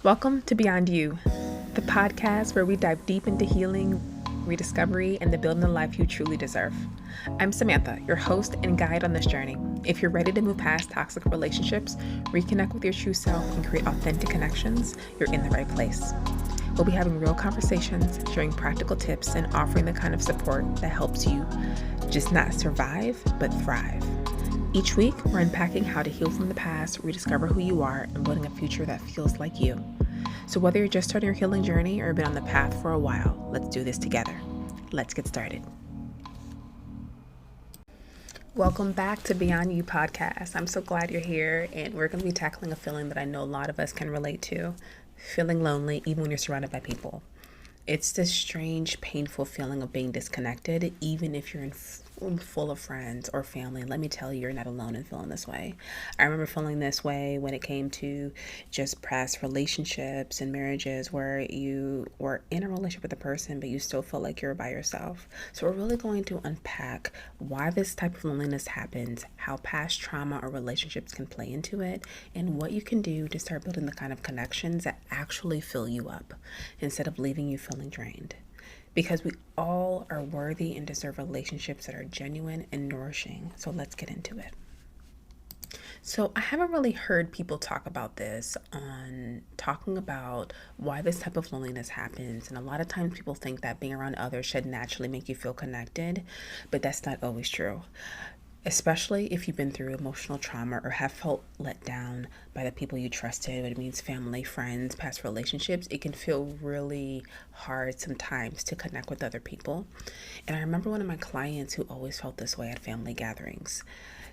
Welcome to Beyond You, the podcast where we dive deep into healing, rediscovery, and the building the life you truly deserve. I'm Samantha, your host and guide on this journey. If you're ready to move past toxic relationships, reconnect with your true self, and create authentic connections, you're in the right place. We'll be having real conversations, sharing practical tips, and offering the kind of support that helps you just not survive, but thrive. Each week, we're unpacking how to heal from the past, rediscover who you are, and building a future that feels like you. So whether you're just starting your healing journey or been on the path for a while, let's do this together. Let's get started. Welcome back to Beyond You podcast. I'm so glad you're here, and we're going to be tackling a feeling that I know a lot of us can relate to, feeling lonely even when you're surrounded by people. It's this strange, painful feeling of being disconnected, even if you're in full of friends or family. Let me tell you, you're not alone in feeling this way. I remember feeling this way when it came to just past relationships and marriages where you were in a relationship with a person, but you still felt like you're by yourself. So we're really going to unpack why this type of loneliness happens, how past trauma or relationships can play into it, and what you can do to start building the kind of connections that actually fill you up instead of leaving you feeling drained. Because we all are worthy and deserve relationships that are genuine and nourishing. So let's get into it. So I haven't really heard people talk about this on talking about why this type of loneliness happens. And a lot of times people think that being around others should naturally make you feel connected, but that's not always true. Especially if you've been through emotional trauma or have felt let down by the people you trusted, it means family, friends, past relationships, it can feel really hard sometimes to connect with other people. And I remember one of my clients who always felt this way at family gatherings.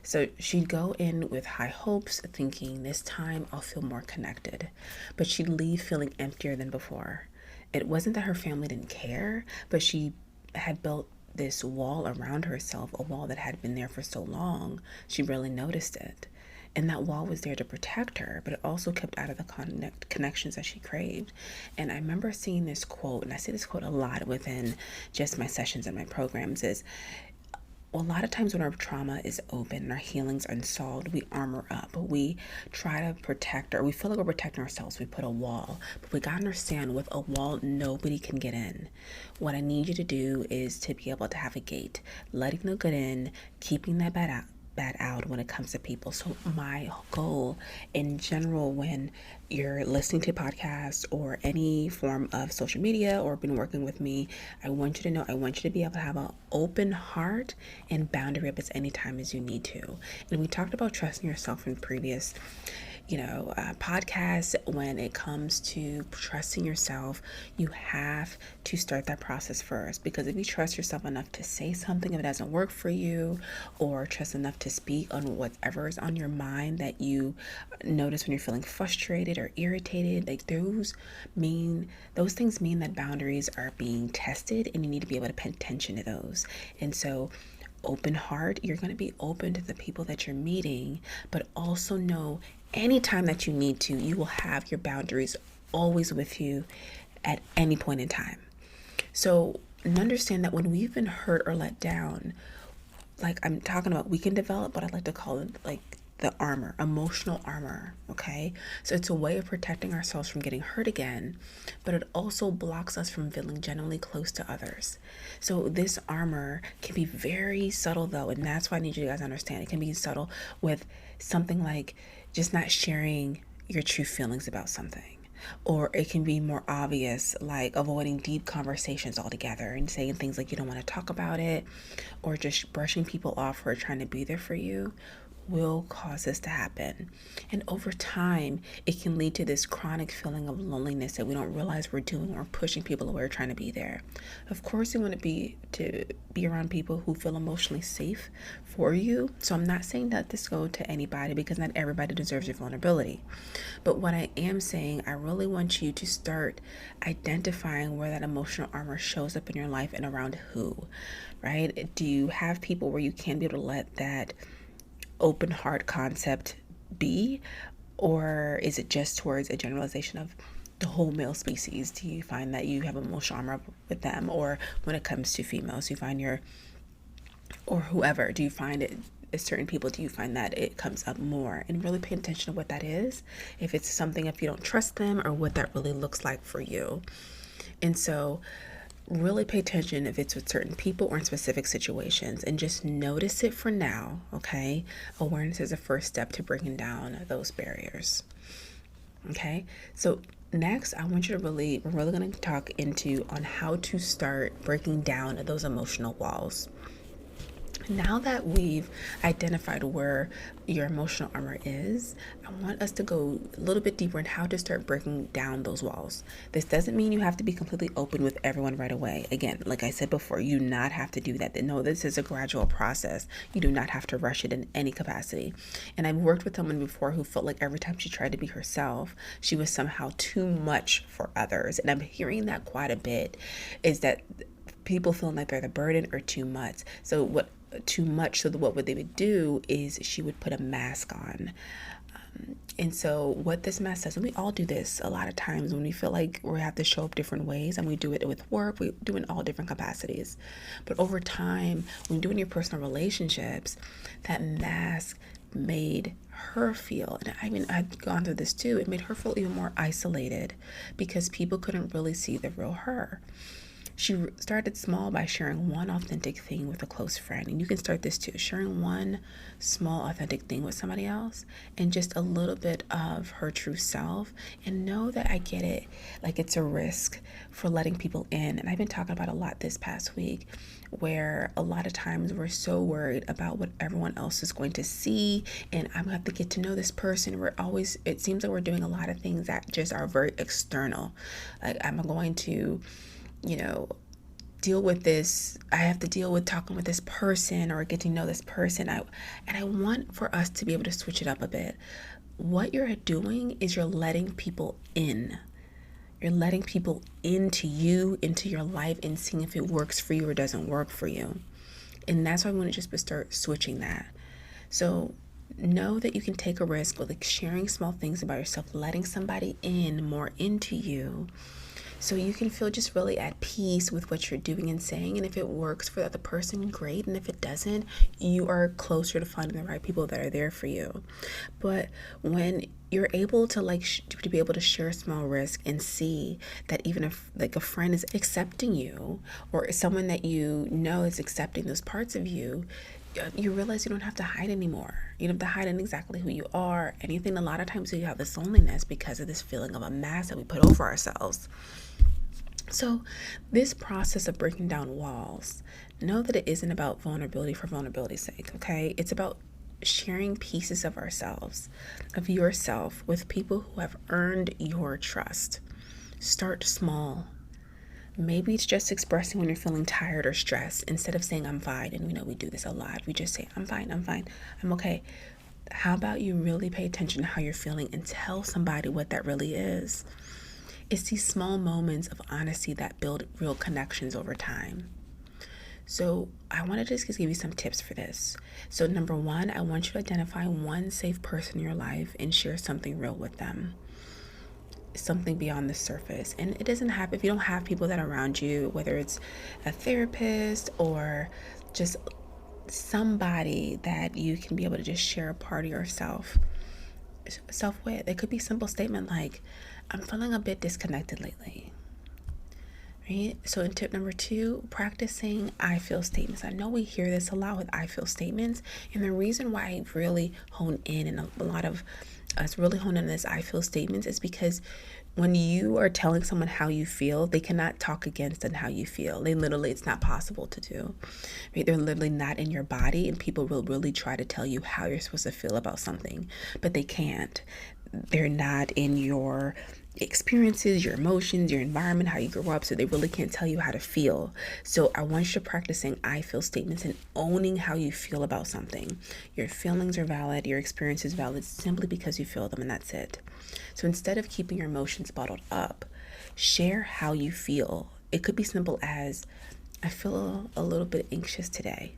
So she'd go in with high hopes, thinking this time I'll feel more connected, but she'd leave feeling emptier than before. It wasn't that her family didn't care, but she had built this wall around herself, a wall that had been there for so long, she really noticed it. And that wall was there to protect her, but it also kept out of the connections that she craved. And I remember seeing this quote, and I see this quote a lot within just my sessions and my programs, is a lot of times when our trauma is open and our healing's unsolved, we armor up. We try to protect, or we feel like we're protecting ourselves. We put a wall. But we got to understand, with a wall, nobody can get in. What I need you to do is to be able to have a gate, letting the good in, keeping that bad out when it comes to people. So my goal in general, when you're listening to podcasts or any form of social media or been working with me, I want you to know, I want you to be able to have an open heart and boundary up as any time as you need to. And we talked about trusting yourself in previous podcasts. When it comes to trusting yourself, you have to start that process first, because if you trust yourself enough to say something, if it doesn't work for you, or trust enough to speak on whatever is on your mind that you notice when you're feeling frustrated or irritated, like those things mean that boundaries are being tested, and you need to be able to pay attention to those. And so open heart, you're going to be open to the people that you're meeting, but also know anytime that you need to, you will have your boundaries always with you at any point in time. So understand that when we've been hurt or let down, like I'm talking about, we can develop what I like to call it like the armor, emotional armor, okay? So it's a way of protecting ourselves from getting hurt again, but it also blocks us from feeling genuinely close to others. So this armor can be very subtle though, and that's why I need you guys to understand. It can be subtle with something like just not sharing your true feelings about something. Or it can be more obvious, like avoiding deep conversations altogether and saying things like you don't want to talk about it, or just brushing people off who are trying to be there for you will cause this to happen. And over time, it can lead to this chronic feeling of loneliness that we don't realize we're doing, or pushing people away or trying to be there. Of course, you want to be around people who feel emotionally safe for you. So I'm not saying that this go to anybody, because not everybody deserves your vulnerability. But what I am saying, I really want you to start identifying where that emotional armor shows up in your life and around who, right? Do you have people where you can be able to let that open heart concept be, or is it just towards a generalization of the whole male species? Do you find that you have emotional armor with them? Or when it comes to females, you find or whoever, do you find it certain people do you find that it comes up more? And really pay attention to what that is. If it's something, if you don't trust them, or what that really looks like for you. And so really pay attention if it's with certain people or in specific situations, and just notice it for now, okay? Awareness is a first step to breaking down those barriers. Okay, so next we're really going to talk on how to start breaking down those emotional walls. Now that we've identified where your emotional armor is, I want us to go a little bit deeper in how to start breaking down those walls. This doesn't mean you have to be completely open with everyone right away. Again, like I said before, you do not have to do that. No, this is a gradual process. You do not have to rush it in any capacity. And I've worked with someone before who felt like every time she tried to be herself, she was somehow too much for others. And I'm hearing that quite a bit, is that people feeling like they're the burden or too much. So what they would do is she would put a mask on. And so what this mask does, and we all do this a lot of times when we feel like we have to show up different ways, and we do it with work, we do it in all different capacities. But over time, when you do it in your personal relationships, that mask made her feel, and I mean, I've gone through this too, it made her feel even more isolated because people couldn't really see the real her. She started small by sharing one authentic thing with a close friend. And you can start this too, sharing one small authentic thing with somebody else and just a little bit of her true self. And know that I get it, like it's a risk for letting people in. And I've been talking about a lot this past week, where a lot of times we're so worried about what everyone else is going to see. And I'm going to have to get to know this person. It seems like we're doing a lot of things that just are very external. Like I'm going to deal with this. I have to deal with talking with this person or getting to know this person. And I want for us to be able to switch it up a bit. What you're doing is you're letting people in. You're letting people into you, into your life, and seeing if it works for you or doesn't work for you. And that's why I want to just start switching that. So know that you can take a risk with like sharing small things about yourself, letting somebody in more into you, so you can feel just really at peace with what you're doing and saying. And if it works for the other person, great. And if it doesn't, you are closer to finding the right people that are there for you. But when you're able to to be able to share a small risk and see that even if like a friend is accepting you, or someone that you know is accepting those parts of you, you realize you don't have to hide anymore. You don't have to hide in exactly who you are. Anything. A lot of times we have this loneliness because of this feeling of a mask that we put over ourselves. So this process of breaking down walls, know that it isn't about vulnerability for vulnerability's sake, okay? It's about sharing pieces of ourselves, of yourself, with people who have earned your trust. Start small. Maybe it's just expressing when you're feeling tired or stressed instead of saying I'm fine. And we know we do this a lot. We just say I'm fine, I'm okay. How about you really pay attention to how you're feeling and tell somebody what that really is? It's these small moments of honesty that build real connections over time. So I want to just give you some tips for this. So number one, I want you to identify one safe person in your life and share something real with them. Something beyond the surface. And it doesn't happen if you don't have people that are around you, whether it's a therapist or just somebody that you can be able to just share a part of yourself with. It could be a simple statement like, I'm feeling a bit disconnected lately. Right? So in tip number 2, practicing I feel statements. I know we hear this a lot with I feel statements. And the reason why I really hone in, and a lot of us really hone in this I feel statements, is because when you are telling someone how you feel, they cannot talk against how you feel. It's not possible to do. Right? They're literally not in your body, and people will really try to tell you how you're supposed to feel about something, but they can't. They're not in your experiences, your emotions, your environment, how you grew up, so they really can't tell you how to feel. So I want you to practice saying I feel statements and owning how you feel about something. Your feelings are valid, your experience is valid simply because you feel them, and that's it. So instead of keeping your emotions bottled up, share how you feel. It could be simple as, I feel a little bit anxious today.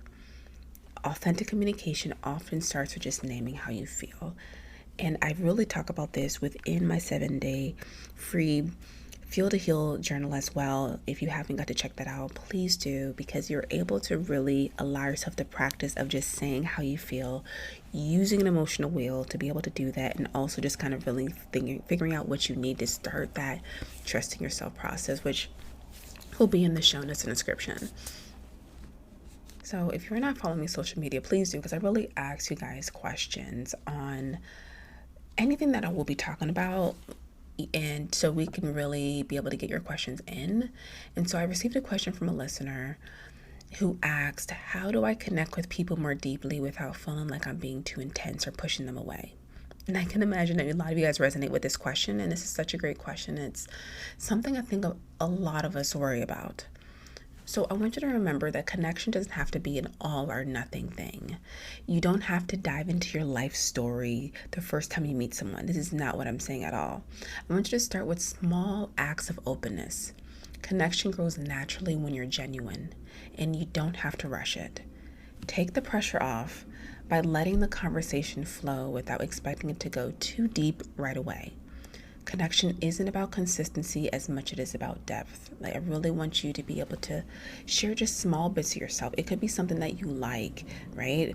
Authentic communication often starts with just naming how you feel. And I really talk about this within my 7-day free Feel to Heal journal as well. If you haven't got to check that out, please do, because you're able to really allow yourself the practice of just saying how you feel, using an emotional wheel to be able to do that, and also just kind of really figuring out what you need to start that trusting yourself process, which will be in the show notes and description. So if you're not following me on social media, please do, because I really ask you guys questions on anything that I will be talking about, and so we can really be able to get your questions in. And so I received a question from a listener who asked, how do I connect with people more deeply without feeling like I'm being too intense or pushing them away? And I can imagine that a lot of you guys resonate with this question, and this is such a great question. It's something I think a lot of us worry about. So I want you to remember that connection doesn't have to be an all or nothing thing. You don't have to dive into your life story the first time you meet someone. This is not what I'm saying at all. I want you to start with small acts of openness. Connection grows naturally when you're genuine, and you don't have to rush it. Take the pressure off by letting the conversation flow without expecting it to go too deep right away. Connection isn't about consistency as much as it is about depth. Like, I really want you to be able to share just small bits of yourself. It could be something that you like, right?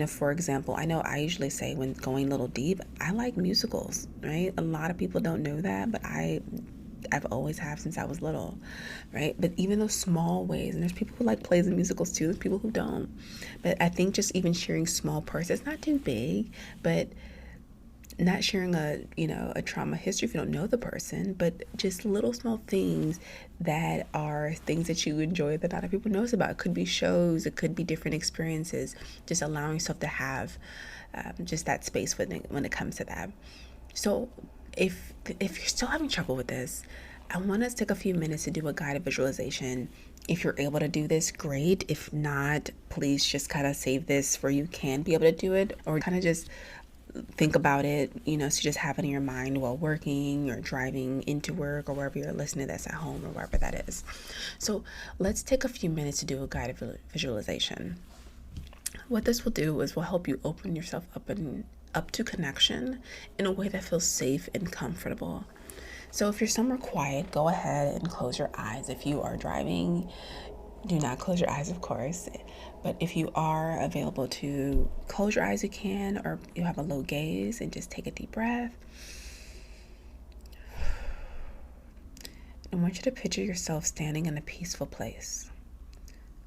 For example, I know I usually say when going a little deep, I like musicals, right? A lot of people don't know that, but I've always have since I was little, right? But even those small ways, and there's people who like plays and musicals too, there's people who don't. But I think just even sharing small parts, it's not too big, but not sharing a trauma history if you don't know the person, but just little small things that are things that you enjoy that other people knows about. It could be shows, it could be different experiences, just allowing yourself to have just that space when it comes to that. So if you're still having trouble with this, I want us to take a few minutes to do a guided visualization. If you're able to do this, great. If not, please just kind of save this where you can be able to do it, or kind of just think about it, so just have it in your mind while working or driving into work or wherever you're listening, that's at home or wherever that is. So let's take a few minutes to do a guided visualization. What this will do is will help you open yourself up to connection in a way that feels safe and comfortable. So if you're somewhere quiet, go ahead and close your eyes. If you are driving, do not close your eyes, of course. But if you are available to close your eyes, you can, or you have a low gaze, and just take a deep breath. I want you to picture yourself standing in a peaceful place,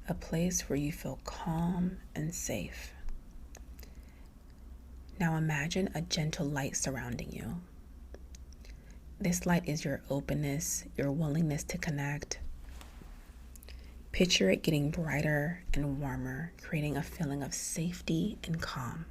a place where you feel calm and safe. Now imagine a gentle light surrounding you. This light is your openness, your willingness to connect. Picture it getting brighter and warmer, creating a feeling of safety and calm.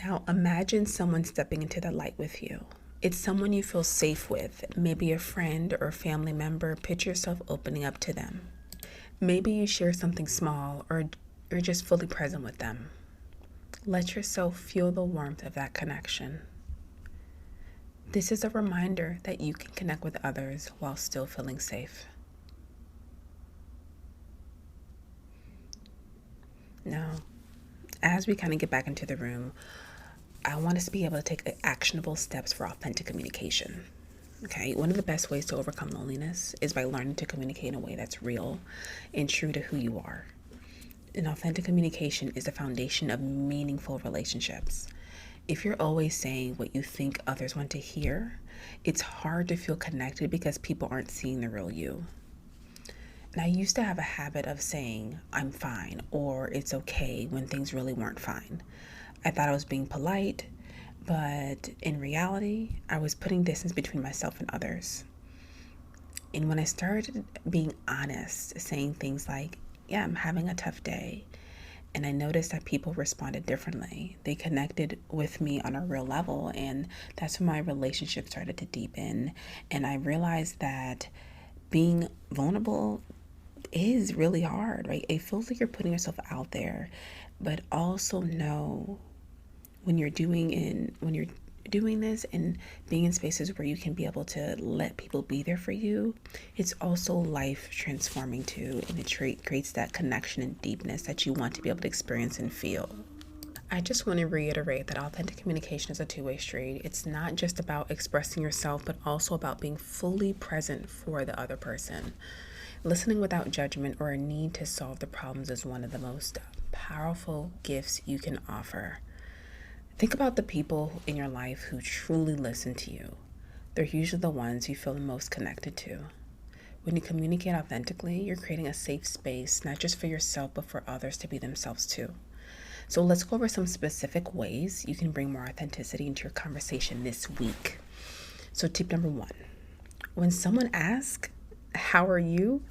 Now imagine someone stepping into the light with you. It's someone you feel safe with, maybe a friend or family member. Picture yourself opening up to them. Maybe you share something small, or you're just fully present with them. Let yourself feel the warmth of that connection. This is a reminder that you can connect with others while still feeling safe. Now, as we kind of get back into the room, I want us to be able to take actionable steps for authentic communication. Okay, one of the best ways to overcome loneliness is by learning to communicate in a way that's real and true to who you are. And authentic communication is the foundation of meaningful relationships. If you're always saying what you think others want to hear, it's hard to feel connected because people aren't seeing the real you. And I used to have a habit of saying, I'm fine, or it's okay, when things really weren't fine. I thought I was being polite, but in reality, I was putting distance between myself and others. And when I started being honest, saying things like, yeah, I'm having a tough day, and I noticed that people responded differently. They connected with me on a real level, and that's when my relationship started to deepen. And I realized that being vulnerable is really hard, right? It feels like you're putting yourself out there, but also know when you're doing this and being in spaces where you can be able to let people be there for you, it's also life transforming too, and it creates that connection and deepness that you want to be able to experience and feel. I just want to reiterate that authentic communication is a two-way street. It's not just about expressing yourself, but also about being fully present for the other person. Listening without judgment or a need to solve the problems is one of the most powerful gifts you can offer. Think about the people in your life who truly listen to you. They're usually the ones you feel the most connected to. When you communicate authentically, you're creating a safe space, not just for yourself, but for others to be themselves too. So let's go over some specific ways you can bring more authenticity into your conversation this week. So tip number 1, when someone asks, how are you?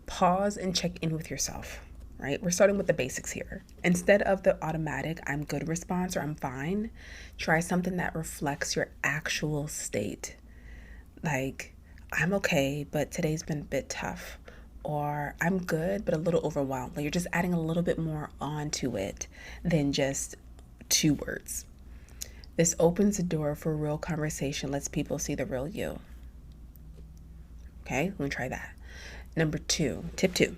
Pause and check in with yourself, right? We're starting with the basics here. Instead of the automatic, I'm good response or I'm fine, try something that reflects your actual state. Like, I'm okay, but today's been a bit tough. Or I'm good, but a little overwhelmed. Like you're just adding a little bit more onto it than just 2 words. This opens the door for real conversation, lets people see the real you. Okay, let me try that. Number 2, tip 2.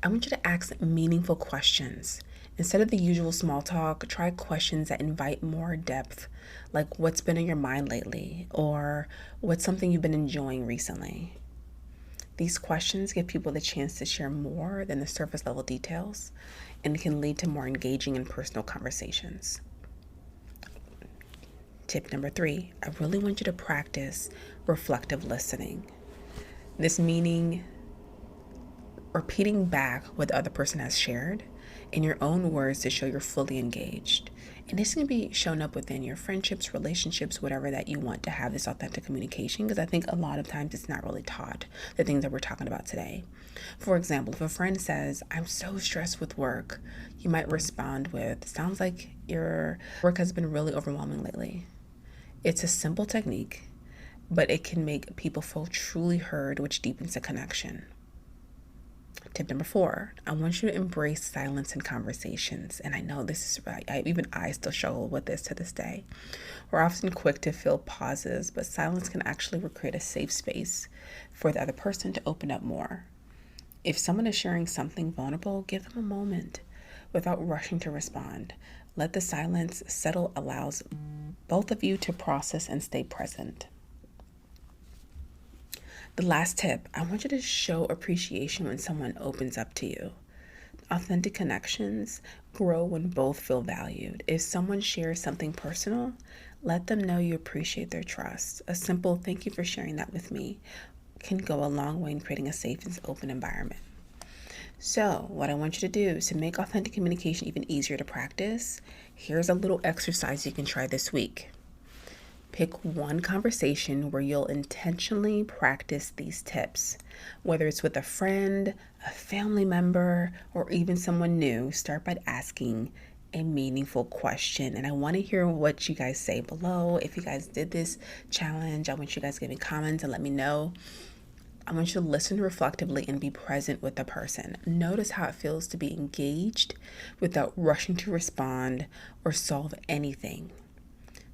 I want you to ask meaningful questions. Instead of the usual small talk, try questions that invite more depth, like what's been on your mind lately, or what's something you've been enjoying recently. These questions give people the chance to share more than the surface level details, and it can lead to more engaging and personal conversations. Tip number 3, I really want you to practice reflective listening. This meaning repeating back what the other person has shared in your own words to show you're fully engaged. And this can be shown up within your friendships, relationships, whatever that you want to have this authentic communication, because I think a lot of times it's not really taught, the things that we're talking about today. For example, if a friend says, I'm so stressed with work, you might respond with, sounds like your work has been really overwhelming lately. It's a simple technique, but it can make people feel truly heard, which deepens the connection. Tip number 4, I want you to embrace silence in conversations. And I know this is right. I still struggle with this to this day. We're often quick to fill pauses, but silence can actually create a safe space for the other person to open up more. If someone is sharing something vulnerable, give them a moment without rushing to respond. Let the silence settle, allows both of you to process and stay present. The last tip, I want you to show appreciation when someone opens up to you. Authentic connections grow when both feel valued. If someone shares something personal, let them know you appreciate their trust. A simple thank you for sharing that with me can go a long way in creating a safe and open environment. So what I want you to do is to make authentic communication even easier to practice. Here's a little exercise you can try this week. Pick one conversation where you'll intentionally practice these tips. Whether it's with a friend, a family member, or even someone new, start by asking a meaningful question. And I want to hear what you guys say below. If you guys did this challenge, I want you guys to give me comments and let me know. I want you to listen reflectively and be present with the person. Notice how it feels to be engaged without rushing to respond or solve anything.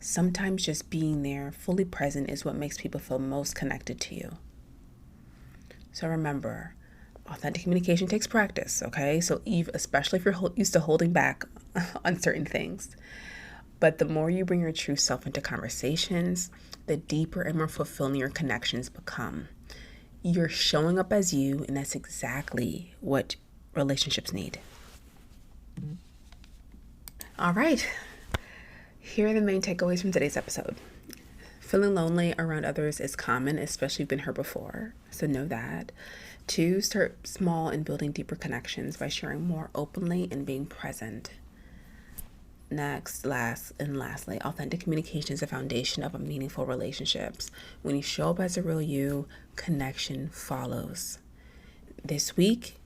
Sometimes just being there, fully present, is what makes people feel most connected to you. So remember, authentic communication takes practice, okay? So especially if you're used to holding back on certain things. But the more you bring your true self into conversations, the deeper and more fulfilling your connections become. You're showing up as you, and that's exactly what relationships need. All right. Here are the main takeaways from today's episode. Feeling lonely around others is common, especially if you've been hurt before. So know that. 2, start small and building deeper connections by sharing more openly and being present. Lastly, authentic communication is the foundation of a meaningful relationships. When you show up as a real you, connection follows. This week,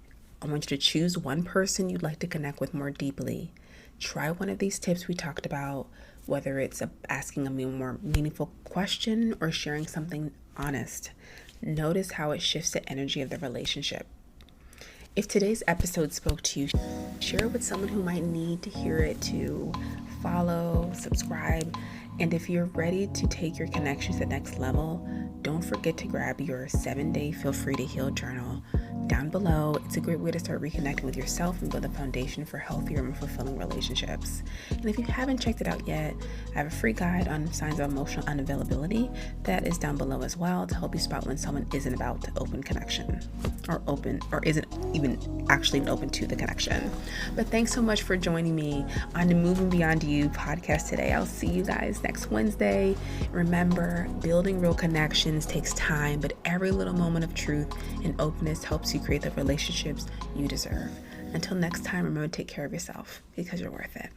I want you to choose one person you'd like to connect with more deeply. Try one of these tips we talked about, whether it's asking a more meaningful question or sharing something honest. Notice how it shifts the energy of the relationship. If today's episode spoke to you, share it with someone who might need to hear it, to follow, subscribe. And if you're ready to take your connections to the next level, don't forget to grab your 7-day Feel Free to Heal journal. down below. It's a great way to start reconnecting with yourself and build a foundation for healthier and fulfilling relationships. And if you haven't checked it out yet, I have a free guide on signs of emotional unavailability that is down below as well to help you spot when someone isn't about to open connection or isn't even actually open to the connection. But thanks so much for joining me on the Moving Beyond You podcast today. I'll see you guys next Wednesday. Remember, building real connections takes time, but every little moment of truth and openness helps you create the relationships you deserve. Until next time, remember to take care of yourself because you're worth it.